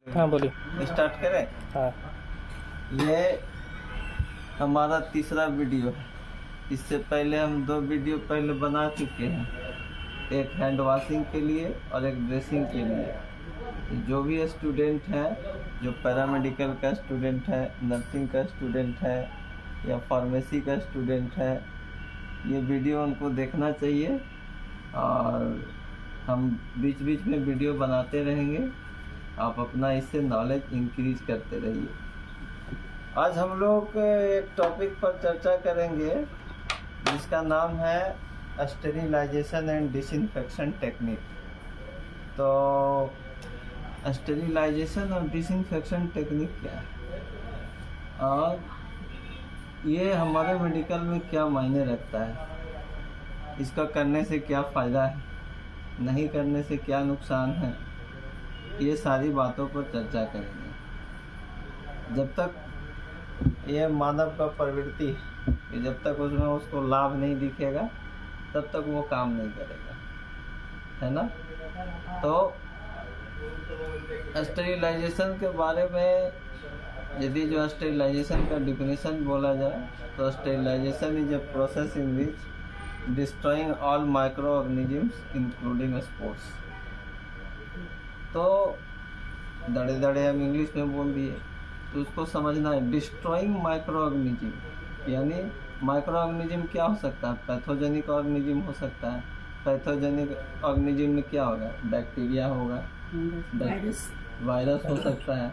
हाँ बोलिए। स्टार्ट करें। हाँ ये हमारा तीसरा वीडियो है। इससे पहले हम 2 वीडियो पहले बना चुके हैं, एक हैंड वॉशिंग के लिए और एक ड्रेसिंग के लिए। जो भी स्टूडेंट है, जो पैरामेडिकल का स्टूडेंट है, नर्सिंग का स्टूडेंट है या फार्मेसी का स्टूडेंट है, ये वीडियो उनको देखना चाहिए। और हम बीच बीच में वीडियो बनाते रहेंगे, आप अपना इससे नॉलेज इंक्रीज करते रहिए। आज हम लोग एक टॉपिक पर चर्चा करेंगे जिसका नाम है स्टेरिलाइजेशन एंड डिसइंफेक्शन टेक्निक। तो स्टेरिलाइजेशन और डिसइंफेक्शन टेक्निक क्या है और ये हमारे मेडिकल में क्या मायने रखता है, इसका करने से क्या फ़ायदा है, नहीं करने से क्या नुकसान है, ये सारी बातों पर चर्चा करेंगे। जब तक ये मानव का प्रवृत्ति है कि जब तक उसमें उसको लाभ नहीं दिखेगा तब तक वो काम नहीं करेगा, है ना। तो स्टेरिलाइजेशन के बारे में यदि जो स्टेरिलाइजेशन का डिफिनेशन बोला जाए तो sterilisation is a process in which destroying all microorganisms including spores. तो दड़े दड़े हम इंग्लिश में बोल दिए तो उसको समझना है। डिस्ट्रॉइंग माइक्रो ऑर्गेनिज्म, यानी माइक्रो ऑर्गेनिज्म क्या हो सकता है? पैथोजेनिक ऑर्गेनिज्म हो सकता है। पैथोजेनिक ऑर्गेनिज्म में क्या होगा? बैक्टीरिया होगा, वायरस हो सकता है,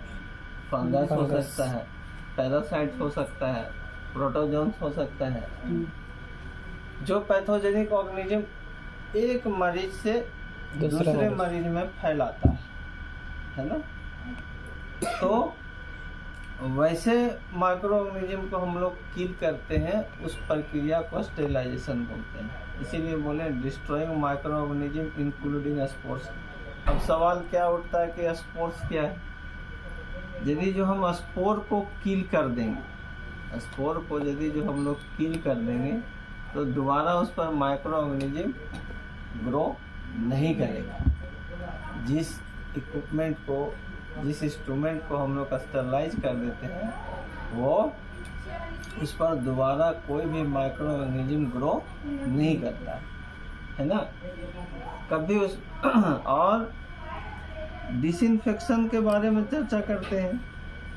फंगस हो सकता है, पैरासाइट्स हो सकता है, प्रोटोजोन्स हो सकता है। जो पैथोजेनिक ऑर्गेनिज्म एक मरीज से दूसरे मरीज में फैलाता है ना। तो वैसे माइक्रो ऑर्गेनिज्म को हम लोग किल करते हैं, उस प्रक्रिया को स्टेरिलाइजेशन बोलते हैं। इसीलिए बोले destroying microorganisms including spores. अब सवाल क्या उठता है कि स्पोर्स क्या है? यदि जो हम स्पोर को किल कर देंगे, स्पोर को यदि जो हम लोग किल कर देंगे तो दोबारा उस पर माइक्रो ऑर्गेनिज्म ग्रो नहीं करेगा। जिस इक्विपमेंट को, जिस इंस्ट्रूमेंट को हम लोग स्टेरलाइज कर देते हैं, वो उस पर दोबारा कोई भी माइक्रो ऑर्गेनिज्म ग्रो नहीं करता है ना। कभी उस और डिसइंफेक्शन के बारे में चर्चा करते हैं।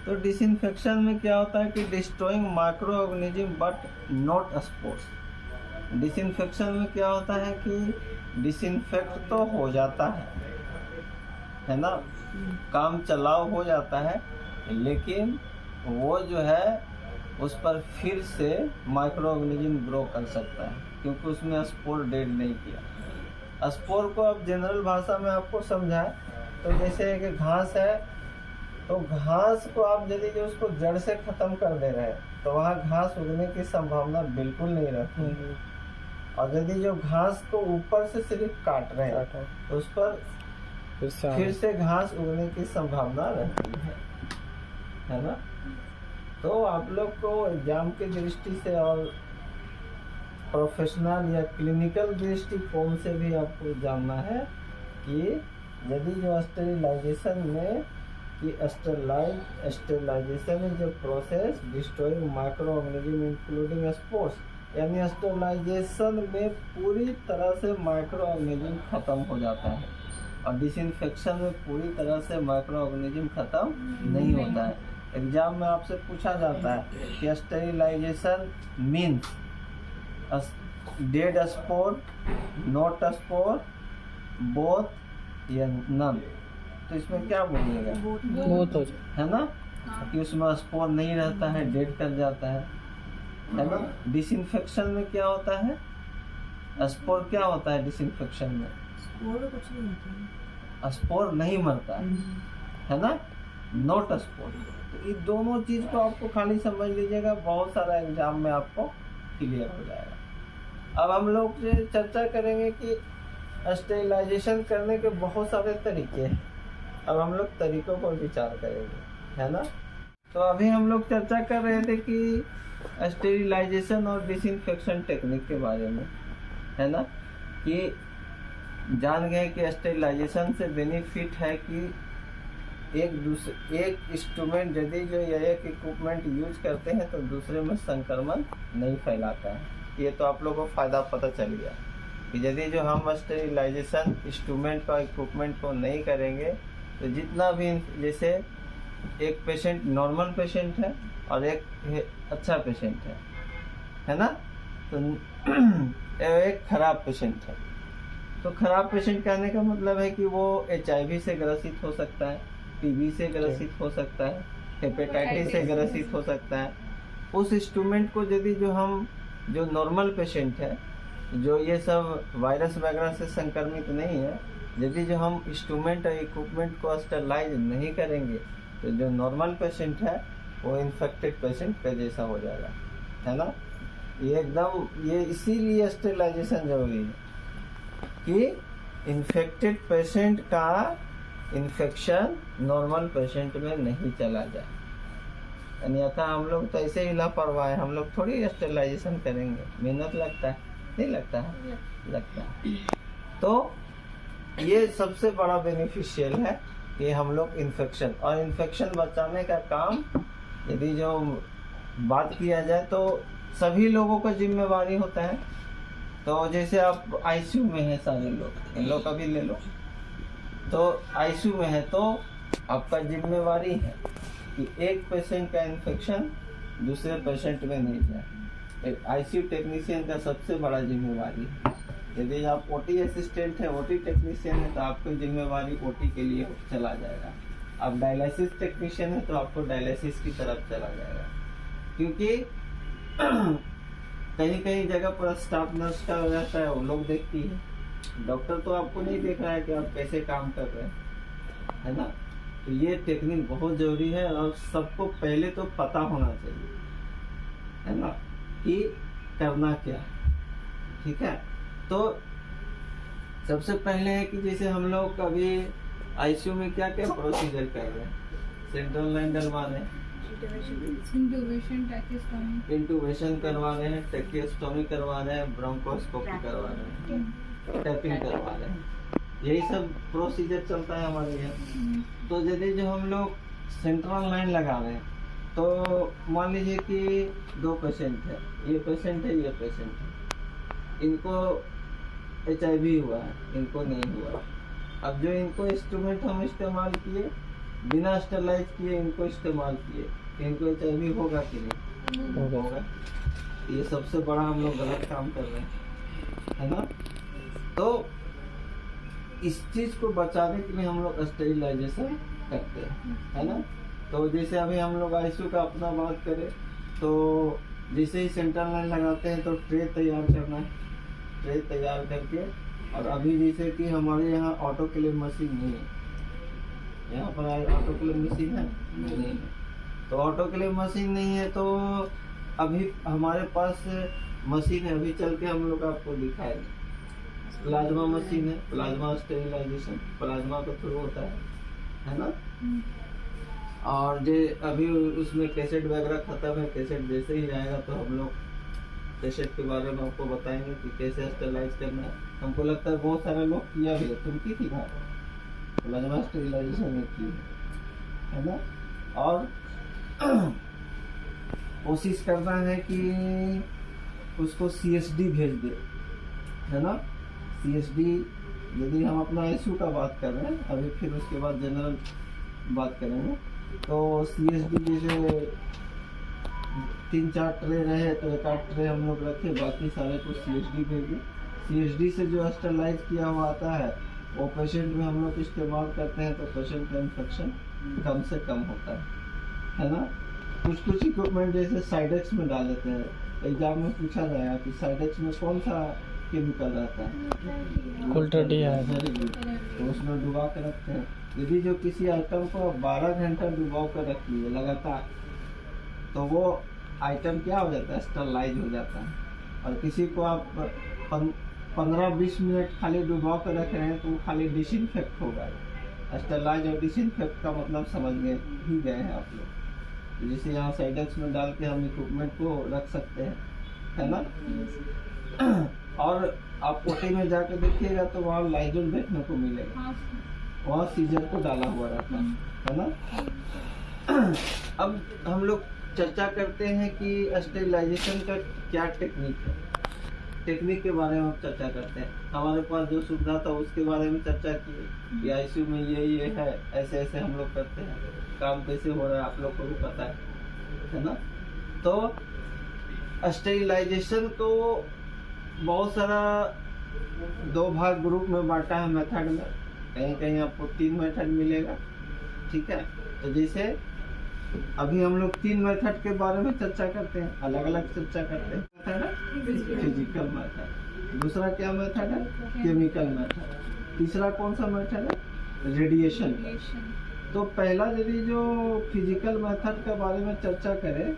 तो डिसइंफेक्शन में क्या होता है कि destroying micro organism but not spores. Disinfection में क्या होता है कि डिसइंफेक्ट तो हो जाता है ना, काम चलाव हो जाता है, लेकिन वो जो है उस पर फिर से माइक्रो ऑर्गेनिज्म ग्रो कर सकता है क्योंकि उसमें स्पोर डेड नहीं किया। स्पोर को अब जनरल भाषा में आपको समझाएं तो जैसे कि घास है, तो घास को आप यदि जो उसको जड़ से ख़त्म कर दे रहे हैं तो वहाँ घास उगने की संभावना बिल्कुल नहीं रहती। और यदि जो घास को ऊपर से सिर्फ काट रहे हैं तो उस पर फिर से घास उगने की संभावना रहती है ना। तो आप लोग को एग्जाम की दृष्टि से और प्रोफेशनल या क्लिनिकल दृष्टिकोण से भी आपको जानना है कि यदि जो स्टेरिलाइजेशन में कि sterilisation is a process destroying microorganisms including spores, यानी स्टेरिलाइजेशन में पूरी तरह से माइक्रो ऑर्गेनिज्म खत्म हो जाता है और डिसइंफेक्शन में पूरी तरह से माइक्रो ऑर्गेनिज्म खत्म नहीं होता है। एग्जाम में आपसे पूछा जाता है कि sterilisation means dead spore, not spore, both या नन। तो इसमें क्या बोलिएगा? बोथ हो है ना, कि उसमें स्पोर नहीं रहता है, डेड कर जाता है ना। डिसइंफेक्शन में क्या होता है? स्पोर क्या होता है डिसइंफेक्शन में? कुछ नहीं होता है, स्पोर नहीं मरता है ना, नॉट स्पोर। तो ये दोनों चीज को आपको खाली समझ लीजिएगा, बहुत सारा एग्जाम में आपको क्लियर हो जाएगा। अब हम लोग चर्चा करेंगे कि स्टेरिलाइजेशन करने के बहुत सारे तरीके हैं। अब हम लोग तरीकों पर विचार करेंगे, है ना। तो अभी हम लोग चर्चा कर रहे थे कि स्टेरिलाइजेशन और डिसइंफेक्शन टेक्निक के बारे में, है ना, कि जान गए कि स्टेरिलाइजेशन से बेनिफिट है कि एक इंस्ट्रूमेंट यदि जो या एक इक्विपमेंट यूज करते हैं तो दूसरे में संक्रमण नहीं फैलाता है। ये तो आप लोगों को फायदा पता चल गया कि यदि जो हम स्टेरिलाइजेशन इंस्ट्रूमेंट का इक्विपमेंट को नहीं करेंगे तो जितना भी, जैसे एक पेशेंट नॉर्मल पेशेंट है और एक अच्छा पेशेंट है ना, तो एक खराब पेशेंट है। तो खराब पेशेंट कहने का मतलब है कि वो HIV से ग्रसित हो सकता है, TB से ग्रसित हो सकता है, हेपेटाइटिस से ग्रसित हो सकता है। उस इंस्ट्रूमेंट को यदि जो हम जो नॉर्मल पेशेंट है, जो ये सब वायरस वगैरह से संक्रमित नहीं है, यदि जो हम इंस्ट्रूमेंट और इक्विपमेंट को स्टेरलाइज नहीं करेंगे तो जो नॉर्मल पेशेंट है वो इन्फेक्टेड पेशेंट का जैसा हो जाएगा, है ना। ये एकदम, ये इसीलिए स्टेरिलाइजेशन जरूरी है कि इन्फेक्टेड पेशेंट का इन्फेक्शन नॉर्मल पेशेंट में नहीं चला जाए। अन्यथा हम लोग तो ऐसे ही लापरवाह है, हम लोग थोड़ी स्टेरिलाइजेशन करेंगे, मेहनत लगता है, नहीं लगता है, लगता है। तो ये सबसे बड़ा बेनिफिशियल है कि हम लोग इन्फेक्शन और इन्फेक्शन बचाने का काम यदि जो बात किया जाए तो सभी लोगों का जिम्मेवारी होता है। तो जैसे आप ICU में हैं सारे लोग, इन लोग का भी ले लो, तो ICU में है तो आपका जिम्मेवारी है कि एक पेशेंट का इन्फेक्शन दूसरे पेशेंट में नहीं जाए। एक ICU टेक्नीशियन का सबसे बड़ा जिम्मेवारी है। यदि आप OT असिस्टेंट है, OT टेक्नीशियन है, तो आपकी जिम्मेवारी OT के लिए चला जाएगा। आप डायलिसिस टेक्नीशियन है तो आपको डायलिसिस की तरफ चला जाएगा, क्योंकि कहीं कहीं जगह पर स्टाफ नर्स का रहता है, वो लोग देखती है। डॉक्टर तो आपको नहीं देख रहा है कि आप कैसे काम कर रहे हैं, है ना। तो ये टेक्निक बहुत जरूरी है और सबको पहले तो पता होना चाहिए, है ना, कि करना क्या है। ठीक है, तो सबसे पहले है कि जैसे हम लोग अभी ICU में क्या क्या प्रोसीजर कर रहे हैं, सेंट्रल लाइन डलवा रहे हैं, इंटूबेशन करवा रहे हैं, ट्रेकियोस्टोमी करवा रहे हैं, ब्रोंकोस्कोपी करवा रहे हैं, टैपिंग करवा रहे हैं, यही सब प्रोसीजर चलता है हमारे यहाँ। तो यदि जो हम लोग सेंट्रल लाइन लगा रहे हैं तो मान लीजिए कि 2 पेशेंट है, ये पेशेंट है, ये पेशेंट है, इनको HIV हुआ है, इनको नहीं हुआ। अब जो इनको इंस्ट्रूमेंट हम इस्तेमाल किए, बिना स्टेरलाइज किए इनको इस्तेमाल किए, इनको HIV होगा कि नहीं होगा। ये सबसे बड़ा हम लोग गलत काम कर रहे हैं, है ना। तो इस चीज को बचाने के लिए हम लोग स्टेरिलाइजेशन करते हैं, है ना। तो जैसे अभी हम लोग ICU का अपना बात करें तो जैसे ही सेंट्रल लाइन लगाते हैं तो ट्रे तैयार करना है, ट्रे तैयार करके, और अभी जैसे कि हमारे यहाँ ऑटोक्लेव मशीन नहीं है, यहाँ पर ऑटोक्लेव मशीन है नहीं है, तो ऑटोक्लेव मशीन नहीं है तो अभी हमारे पास मशीन है, अभी चल के हम लोग आपको दिखाएंगे। प्लाज्मा मशीन है, प्लाज्मा स्टेरिलाइजेशन प्लाज्मा के थ्रू होता है ना। और जो अभी उसमें कैसेट वगैरह खत्म है, कैसेट जैसे ही आएगा तो हम लोग कैसेट के बारे में आपको बताएंगे कि कैसे स्टेरिलाइज करना है। हमको लगता है बहुत सारे लोग किया भी है, तुम की थी ना प्लाज्मा स्टेरिलाइजेशन की, है ना। और कोशिश करना है कि उसको CSD भेज दे, है ना। CSD यदि हम अपना ICU का बात कर रहे हैं अभी, फिर उसके बाद जनरल बात करेंगे। तो CSD जैसे 3-4 ट्रे रहे तो 1-8 ट्रे हम लोग रखे, बाकी सारे को CSD भेजे। CSD से जो स्टेरलाइज किया हुआ आता है वो पेशेंट में हम लोग इस्तेमाल करते हैं तो पेशेंट का इन्फेक्शन कम से कम होता है ना। कुछ इक्विपमेंट जैसे साइडेक्स में डाल देते हैं, एग्जाम में पूछा जाएगा कि साइडेक्स में कौन सा केमिकल रहता है, तो उसमें डुबा कर रखते हैं। यदि जो किसी आइटम को 12 घंटा डुबा कर रख लीजिए लगातार, तो वो आइटम क्या हो जाता है, स्टेरलाइज हो जाता है। और किसी को आप 15-20 मिनट खाली डुबा कर रख रहे हैं तो वो खाली डिसइंफेक्ट होगा। स्टेरलाइज और डिसइंफेक्ट का मतलब समझ ही गए हैं आप लोग। तो जैसे यहाँ साइडेक्स में डाल के हम इक्विपमेंट को रख सकते हैं, है ना। और आप OT में जाके देखिएगा तो वहाँ लाइजोल देखने को मिलेगा, वहाँ सीजर को डाला हुआ रहता है ना। अब हम लोग चर्चा करते हैं कि स्टेरिलाइजेशन का क्या टेक्निक है। टेक्निक के बारे में हम चर्चा करते हैं। हमारे पास जो सुविधा था उसके बारे में चर्चा की कि आईसीयू में ये है, ऐसे ऐसे हम लोग करते हैं, काम कैसे हो रहा है आप लोग को भी पता है ना। तो स्टेरिलाइजेशन को बहुत सारा 2 भाग ग्रुप में बांटा है मेथड में। कहीं कहीं आपको 3 मेथड मिलेगा, ठीक है। तो जैसे अभी हम लोग 3 मेथड के बारे में चर्चा करते हैं, अलग अलग चर्चा करते हैं। फिजिकल मेथड, दूसरा क्या मेथड है, केमिकल मेथड, तीसरा कौन सा मेथड है, रेडिएशन। तो पहला यदि जो फिजिकल मेथड के बारे में चर्चा करें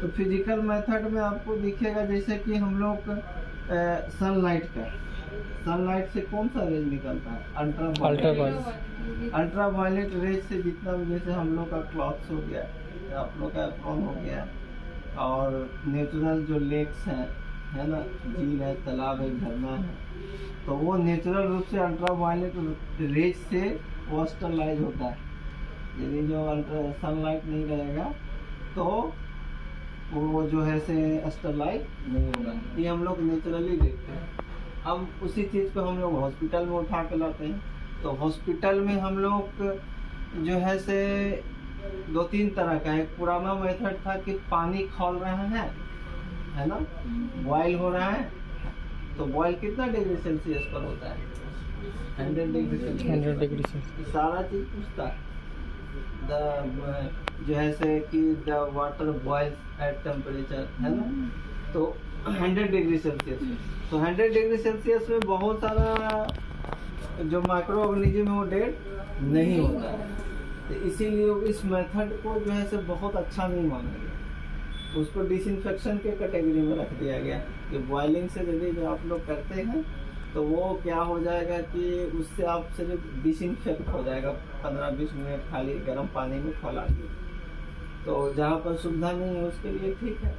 तो फिजिकल मेथड में आपको दिखेगा जैसे कि हम लोग सनलाइट से कौन सा रेज निकलता है, अल्ट्रावायलेट रेज से जितना भी, जैसे हम लोग का क्लॉथ्स हो गया, आप लोग का एप्रॉन हो गया, और नेचुरल जो लेक्स हैं, है ना, झील है, तालाब है, झरना है, तो वो नेचुरल रूप से अल्ट्रावायलेट रेज से वो स्टरलाइज होता है। यदि जो सनलाइट नहीं रहेगा तो वो जो है से स्टरलाइट नहीं होगा। ये हम लोग नेचुरली देखते हैं। अब उसी चीज़ को हम लोग हॉस्पिटल में उठा के लाते हैं। तो हॉस्पिटल में हम लोग जो है से 2-3 तरह का है। पुराना मेथड था कि पानी खौल रहा है ना, बॉयल हो रहा है, तो बॉयल कितना डिग्री सेल्सियस पर होता है, 100 डिग्री सेल्सियस। सारा चीज़ पूछता है जो है से कि the water boils at temperature, है ना, तो 100 डिग्री सेल्सियस। तो 100 डिग्री सेल्सियस में बहुत सारा जो माइक्रो ऑर्गेनिज्म है वो डेड नहीं होता है। तो इसीलिए इस मेथड को जो है से बहुत अच्छा नहीं माना गया, उसको डिसइंफेक्शन के कैटेगरी में रख दिया गया कि बॉइलिंग से यदि जो आप लोग करते हैं तो वो क्या हो जाएगा कि उससे आप सिर्फ डिसइंफेक्ट हो जाएगा, 15-20 मिनट खाली गर्म पानी में खौला दिए। तो जहाँ पर सुविधा नहीं है उसके लिए ठीक है।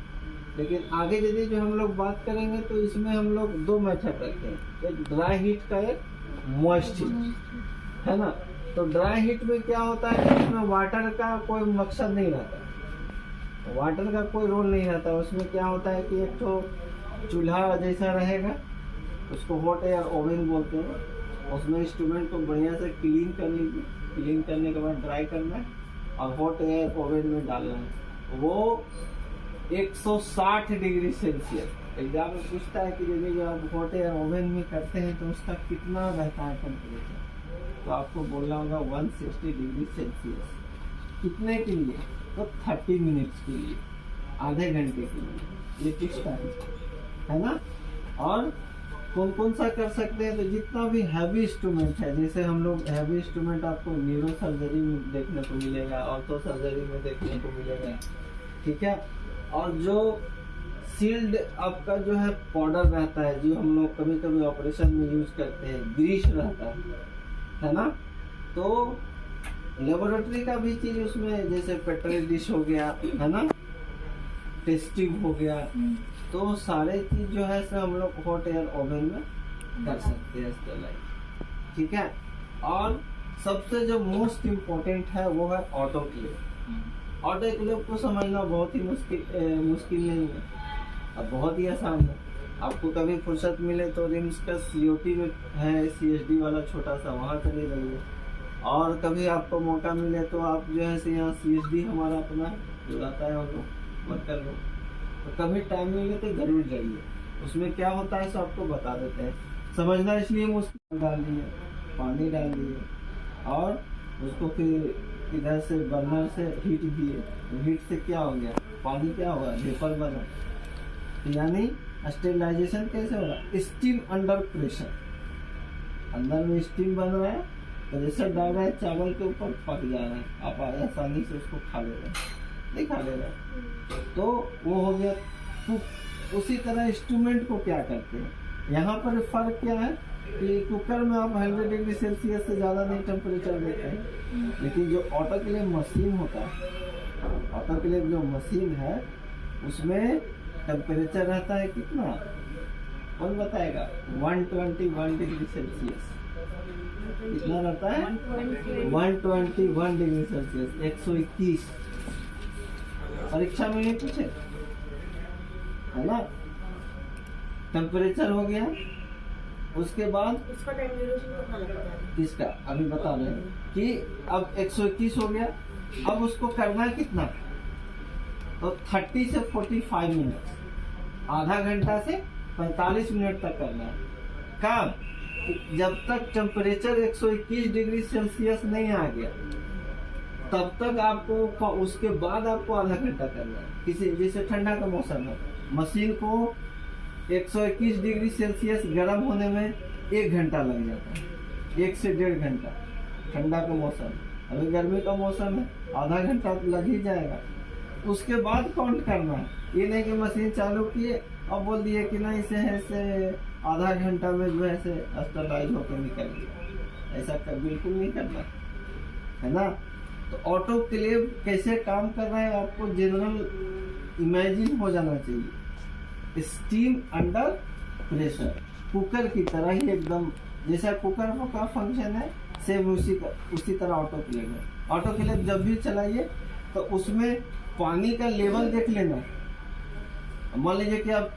लेकिन आगे यदि जो हम लोग बात करेंगे तो इसमें हम लोग 2 मेथड रखते हैं, एक ड्राई हीट का, एक मॉइस्ट हीट, है ना। तो ड्राई हीट में क्या होता है कि उसमें वाटर का कोई मकसद नहीं रहता, वाटर का कोई रोल नहीं रहता। उसमें क्या होता है कि एक तो चूल्हा जैसा रहेगा, उसको हॉट एयर ओवन बोलते हैं। उसमें इंस्ट्रूमेंट को बढ़िया से क्लीन कर लीजिए, क्लीन करने के बाद ड्राई करना है और हॉट एयर ओवन में डालना है। वो 160 डिग्री सेल्सियस। एग्जाम में पूछता है कि यदि जो आप हॉट एयर ओवन में करते हैं तो उसका कितना रहता है टेम्परेचर, तो आपको बोलना होगा 160 डिग्री सेल्सियस। कितने के लिए, तो 30 मिनट्स के लिए, आधे घंटे के लिए, ये फिक्स टाइम है ना। और कौन कौन सा कर सकते हैं, तो जितना भी हैवी इंस्ट्रूमेंट है, जैसे हम लोग हैवी इंस्ट्रूमेंट आपको न्यूरो सर्जरी में देखने को मिलेगा, ऑर्थो सर्जरी में देखने को मिलेगा, ठीक है। और जो सील्ड आपका जो है पाउडर रहता है, जो हम लोग कभी कभी ऑपरेशन में यूज करते हैं, ग्रीस रहता है ना। तो लेबोरेटरी का भी चीज उसमें, जैसे पेट्री डिश हो गया, है ना, टेस्ट ट्यूब हो गया, तो सारे चीज जो है से हम लोग हॉट एयर ओवन में कर सकते हैं स्टरलाइज, ठीक है। और सबसे जो मोस्ट इम्पोर्टेंट है वो है ऑटोक्लेव। ऑटोक्लेव को समझना बहुत ही मुश्किल नहीं है, अब बहुत ही आसान है। आपको कभी फुर्सत मिले तो रिम्स का COT में है CSD वाला छोटा सा, वहाँ चले जाइए। और कभी आपको मौका मिले तो आप जो है से यहाँ CSD हमारा अपना जो रहता है वो वर्कर लोग, तो कभी टाइम मिले तो जरूर जाइए। उसमें क्या होता है सब आपको बता देते हैं। समझना इसलिए मुश्किल, डाल दिए, पानी डाल दिए और उसको फिर इधर से बर्नर से हीट दिए, तो हीट से क्या हो गया, पानी क्या होगा, वेपर बना। यानी स्टेरिलाइजेशन कैसे होगा, स्टीम अंडर प्रेशर, अंदर में स्टीम बन रहा है, प्रेशर डाल रहा है, चावल के ऊपर पक जा रहा है, आप आसानी से उसको खा ले रहे हैं, नहीं खा ले रहे, तो वो हो गया। तो उसी तरह इंस्ट्रूमेंट को क्या करते हैं, यहाँ पर फर्क क्या है कि कुकर में आप 100 डिग्री सेल्सियस से ज़्यादा नहीं टेम्परेचर देते हैं, लेकिन जो ऑटोक्लेव मशीन होता है, ऑटोक्लेव जो मशीन है उसमें टेम्परेचर रहता है कितना, कौन बताएगा, 121 डिग्री सेल्सियस। कितना रहता है 121 डिग्री सेल्सियस, 121। परीक्षा में ये पूछे है ना। टेम्परेचर हो गया, उसके बाद इसका टाइम ड्यूरेशन कितना लगता है? इसका अभी बता रहे हैं कि अब 121 हो गया। अब उसको करना है कितना, तो 30 से 45 मिनट, आधा घंटा से 45 मिनट तक करना है काम। जब तक टेम्परेचर 121 डिग्री सेल्सियस नहीं आ गया तब तक आपको, उसके बाद आपको आधा घंटा करना है। किसी जैसे ठंडा का मौसम है, मशीन को 121 डिग्री सेल्सियस गर्म होने में 1 घंटा लग जाता है, 1 से 1.5 घंटा। ठंडा का मौसम, अभी गर्मी का मौसम है, आधा घंटा लग ही जाएगा। उसके बाद काउंट करना है। ये नहीं कि मशीन चालू किए और बोल दिए कि नहीं से आधा घंटा में जो है से स्टरलाइज होकर निकल गया, ऐसा बिल्कुल नहीं करना है ना। तो ऑटोक्लेव कैसे काम कर रहा है आपको जनरल इमेजिन हो जाना चाहिए। स्टीम अंडर प्रेशर, कुकर की तरह ही एकदम, जैसा कुकर का फंक्शन है सेम उसी तरह ऑटोक्लेव है। ऑटोक्लेव जब भी चलाइए तो उसमें पानी का लेवल देख लेना। मान लीजिए कि आप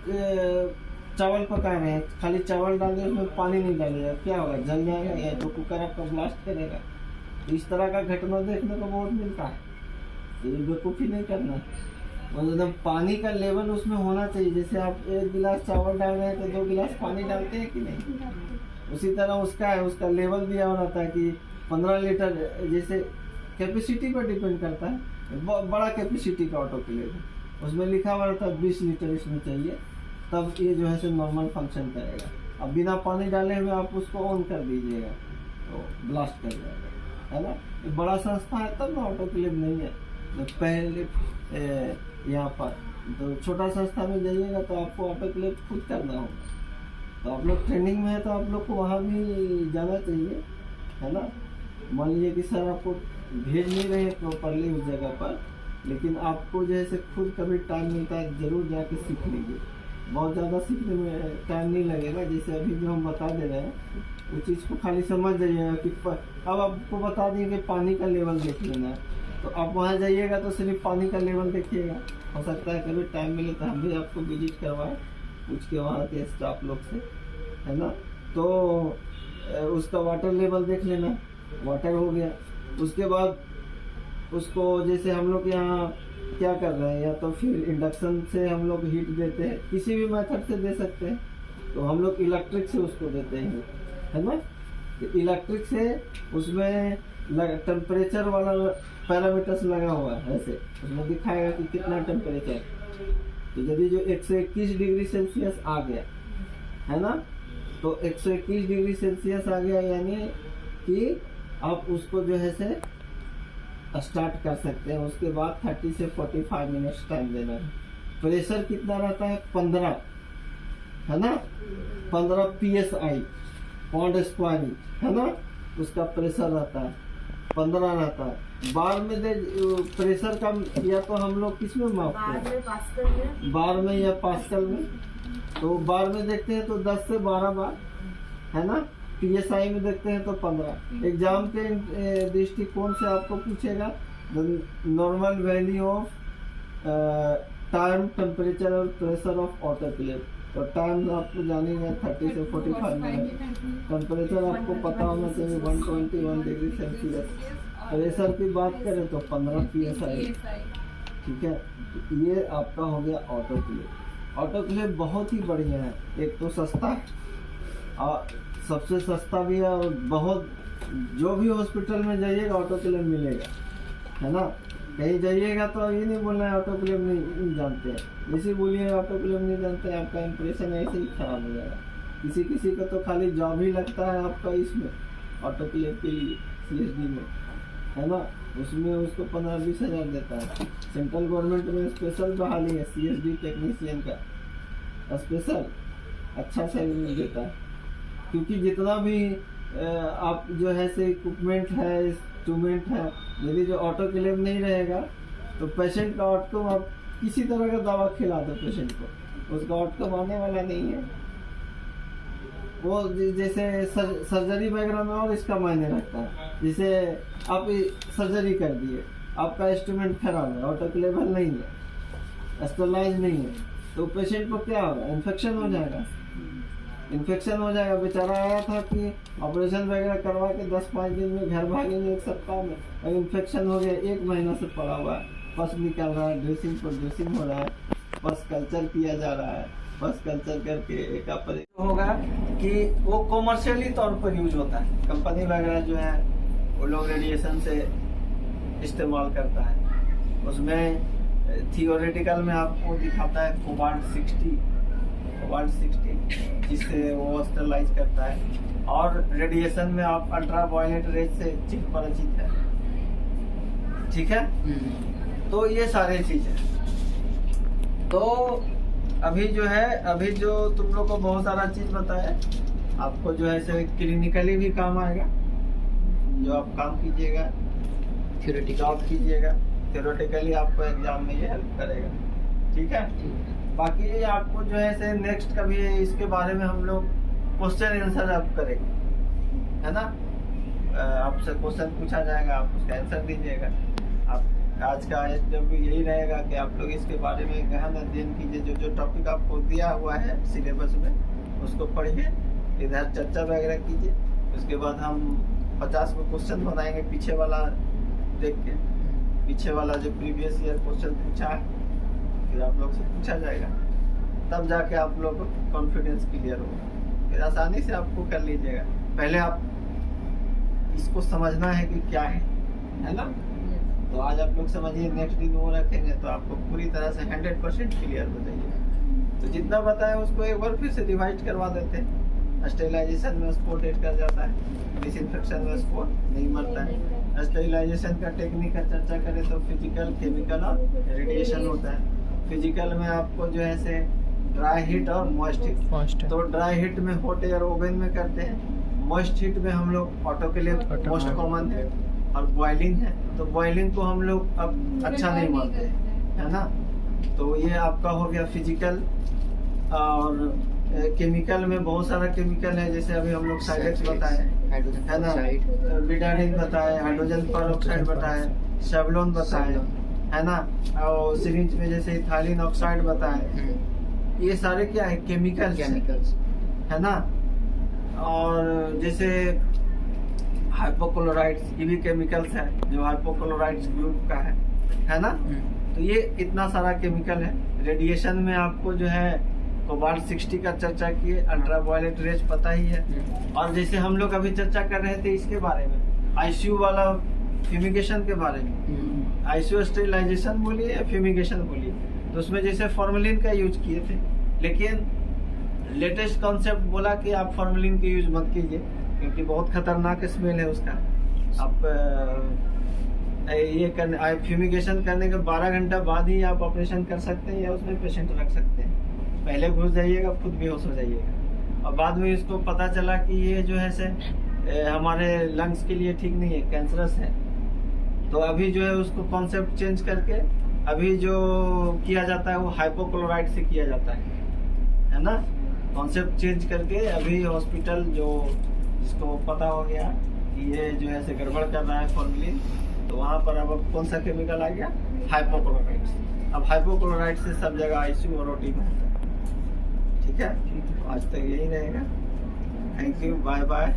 चावल पका रहे हैं, खाली चावल डाल दिए, उसमें पानी नहीं डालिएगा, क्या होगा, जल जाएगा या तो कुकर आपका ब्लास्ट करेगा। इस तरह का घटना देखने को बहुत मिलता है, तो ये बेवकूफ़ी नहीं करना। मतलब पानी का लेवल उसमें होना चाहिए। जैसे आप 1 गिलास चावल डाल रहे हैं तो 2 गिलास पानी डालते हैं कि नहीं, उसी तरह उसका है, उसका लेवल दिया हुआ रहता है कि 15 लीटर, जैसे कैपेसिटी पर डिपेंड करता है। बड़ा कैपेसिटी का ऑटोक्लेव है, उसमें लिखा हुआ रहता है 20 लीटर इसमें चाहिए, तब ये जो है से नॉर्मल फंक्शन करेगा। अब बिना पानी डाले हुए आप उसको ऑन कर दीजिएगा तो ब्लास्ट कर जाएगा, है ना। ये बड़ा संस्था है तब ना, ऑटोक्लेव नहीं है। तो पहले यहाँ पर तो छोटा संस्था में जाइएगा तो आपको ऑटोक्लेव खुद करना होगा। तो आप लोग ट्रेनिंग में है तो आप लोग को वहाँ भी जाना चाहिए, है ना। मान लीजिए कि सर आपको भेज नहीं रहे प्रॉपरली उस जगह पर, लेकिन आपको जैसे खुद कभी टाइम मिलता है जरूर जाके सीख लीजिए। बहुत ज़्यादा सीखने में टाइम नहीं लगेगा। जैसे अभी जो हम बता दे रहे हैं उस चीज़ को खाली समझ जाइएगा कि अब आपको बता दें कि पानी का लेवल देख लेना है, तो आप वहाँ जाइएगा तो सिर्फ पानी का लेवल देखिएगा। हो सकता है कभी टाइम मिले तो हम भी आपको विजिट करवाएं, पूछ के वहाँ के स्टाफ लोग से, है ना। तो उसका वाटर लेवल देख लेना, वाटर हो गया। उसके बाद उसको जैसे हम लोग यहाँ क्या कर रहे हैं, या तो फिर इंडक्शन से हम लोग हीट देते हैं, किसी भी मेथड से दे सकते हैं। तो हम लोग इलेक्ट्रिक से उसको देते हैं, है ना। तो इलेक्ट्रिक से उसमें टेम्परेचर वाला पैरामीटर्स लगा हुआ है, ऐसे उसमें दिखाएगा कि कितना टेम्परेचर। तो यदि जो 121 डिग्री सेल्सियस आ गया, है ना, तो 121 डिग्री सेल्सियस आ गया, यानी कि आप उसको जो है से स्टार्ट कर सकते हैं। उसके बाद 30 से 45 मिनट्स टाइम देना है। प्रेशर कितना रहता है, 15, है ना, 15 PSI, पाउंड स्क्वायर, है ना, उसका प्रेशर रहता है, 15 रहता है। बार में दे प्रेशर का, या तो हम लोग किस में मापते हैं, बार में या पास्कल में। तो बार में देखते हैं तो 10 से 12 बार, है ना। PSI में देखते हैं तो 15। एग्जाम के दृष्टिकोण से आपको पूछेगा normal value of time, temperature और प्रेशर ऑफ ऑटोक्लेव। तो टाइम आपको जानेंगे 30 से 45 मिनट। टेम्परेचर आपको पता होना चाहिए 121 डिग्री सेल्सियस। प्रेशर की बात करें तो 15 PSI, ठीक है। ये आपका हो गया ऑटोक्लेव। ऑटोक्लेव बहुत ही बढ़िया है, एक तो सस्ता है और सबसे सस्ता भी है, और बहुत, जो भी हॉस्पिटल में जाइएगा ऑटोक्लेव मिलेगा, है ना। कहीं जाइएगा तो ये नहीं बोलना है ऑटोक्लेव नहीं जानते हैं, जैसे बोलिए ऑटोक्लेव नहीं जानते हैं, आपका इंप्रेशन ऐसे ही खराब हो जाएगा। किसी का तो खाली जॉब ही लगता है आपका इसमें ऑटोक्लेव के लिए, CSD में, है ना। उसमें उसको 15-20 हज़ार देता है। सेंट्रल गवर्नमेंट में स्पेशल बहाली है CSD टेक्नीशियन का, स्पेशल अच्छा सैलरी देता है। क्योंकि जितना भी आप जो है से इक्विपमेंट है, इंस्ट्रूमेंट है, यदि जो ऑटोक्लेव नहीं रहेगा तो पेशेंट का आउटकम, आप किसी तरह का दवा खिला दो पेशेंट को, उसका आउटकम आने वाला नहीं है, वो जैसे सर्जरी वगैरह में और इसका मायने रखता है। जैसे आप सर्जरी कर दिए, आपका इंस्ट्रूमेंट खराब है, ऑटोक्लेवेबल नहीं है, स्टरलाइज नहीं है, तो पेशेंट को क्या होगा? इन्फेक्शन हो जाएगा। इन्फेक्शन हो जाएगा। बेचारा आया था कि ऑपरेशन वगैरह करवा के 10-5 दिन में घर भागेंगे, एक सप्ताह में, और इन्फेक्शन हो गया, 1 महीना से पड़ा हुआ है, पस निकल रहा है, ड्रेसिंग प्रोड्यूसिंग हो रहा है, पस कल्चर किया जा रहा है, पस कल्चर करके एक ऑपरेशन होगा कि वो कॉमर्शियली तौर पर यूज होता है। कंपनी वगैरह जो है वो लोग रेडिएशन से इस्तेमाल करता है। उसमें थियोरेटिकल में आपको दिखाता है कोबाल्ट 60 जिससे वो स्टरलाइज करता है, और रेडिएशन में आप अल्ट्रा वायलेट रेज से चिप परिचित है। ठीक है, तो ये सारे चीज है। तो अभी जो तुम लोग को बहुत सारा चीज बताया, आपको जो है से क्लिनिकली भी काम आएगा, जो आप काम कीजिएगा, जॉब कीजिएगा, थ्योरेटिकली आपको एग्जाम में ये हेल्प करेगा। ठीक है, बाकी आपको जो है से नेक्स्ट कभी इसके बारे में हम लोग क्वेश्चन आंसर आप करेंगे, है ना। आपसे क्वेश्चन पूछा जाएगा, आप उसका आंसर दीजिएगा। आप आज का इंटरव्यू यही रहेगा कि आप लोग इसके बारे में गहन अध्ययन कीजिए। जो टॉपिक आपको दिया हुआ है सिलेबस में, उसको पढ़िए, इधर चर्चा वगैरह कीजिए। उसके बाद हम 50 को क्वेश्चन बनाएंगे, पीछे वाला देख के, पीछे वाला जो प्रीवियस ईयर क्वेश्चन पूछा है फिर आप लोग से पूछा जाएगा, तब जाके आप लोग को कॉन्फिडेंस क्लियर होगा, फिर आसानी से आपको कर लीजिएगा। पहले आप इसको समझना है कि क्या है ना। तो आज आप लोग समझिए, नेक्स्ट दिन वो रखेंगे तो आपको पूरी तरह से 100% क्लियर हो जाइए। तो जितना बताया उसको एक बार फिर से रिवाइज करवा देते हैं। स्टेरिलाइजेशन में स्पॉट हिट कर जाता है, डिसइंफेक्शन में स्पॉट नहीं मरता है। स्टेरिलाइजेशन का टेक्निक का चर्चा करें तो फिजिकल, केमिकल और रेडिएशन होता है। फिजिकल में आपको जो है से ड्राई हीट और मॉइस्ट हीट। तो ड्राई हीट में हॉट एयर ओवन में करते हैं, मॉइस्ट हीट में हम लोग ऑटोक्लेव मोस्ट कॉमन है, और बॉइलिंग है। तो बॉइलिंग को हम लोग अब अच्छा नहीं मानते, है ना। तो ये आपका हो गया फिजिकल। और केमिकल में बहुत सारा केमिकल है, जैसे अभी हम लोग साइलेक्स बताए, है ना, बिटाडिन बताए, हाइड्रोजन पेरोक्साइड बताए, सेवलोन बताए, है ना, और सिरिंज में जैसे इथाइलिन ऑक्साइड बताए। ये सारे क्या है? केमिकल्स, है ना। और जैसे हाइपोक्लोराइड्स, ये भी केमिकल्स है, जो हाइपोक्लोराइड्स ग्रुप का है ना। तो ये इतना सारा केमिकल है। रेडिएशन में आपको जो है कोबाल्ट 60 का चर्चा किए, अल्ट्रा वायलेट रेज पता ही है। और जैसे हम लोग अभी चर्चा कर रहे थे इसके बारे में, आईसीयू वाला फ्यूमिगेशन के बारे में, आईसीयू स्टेरिलाइजेशन बोलिए या फ्यूमिगेशन बोलिए, तो उसमें जैसे फॉर्मेलिन का यूज किए थे, लेकिन लेटेस्ट कॉन्सेप्ट बोला कि आप फॉर्मेलिन का यूज मत कीजिए, क्योंकि बहुत खतरनाक स्मेल है उसका। आप ये फ्यूमिगेशन करने के 12 घंटा बाद ही आप ऑपरेशन कर सकते हैं, या उसमें पेशेंट रख सकते हैं। पहले घुस जाइएगा, खुद बेहोश हो जाइएगा, और बाद में इसको पता चला कि ये जो है से हमारे लंग्स के लिए ठीक नहीं है, कैंसरस है। तो अभी जो है उसको कॉन्सेप्ट चेंज करके अभी जो किया जाता है वो हाइपोक्लोराइड से किया जाता है ना। कॉन्सेप्ट चेंज करके अभी हॉस्पिटल जो जिसको पता हो गया कि ये जो है से गड़बड़ कर रहा है फॉर्मेलिन, तो वहाँ पर अब कौन सा केमिकल आ गया? हाइपोक्लोराइड। अब हाइपोक्लोराइड से सब जगह आईसीयू और ओटी में होता है। ठीक है, आज तक यही रहेगा। Thank you, bye bye.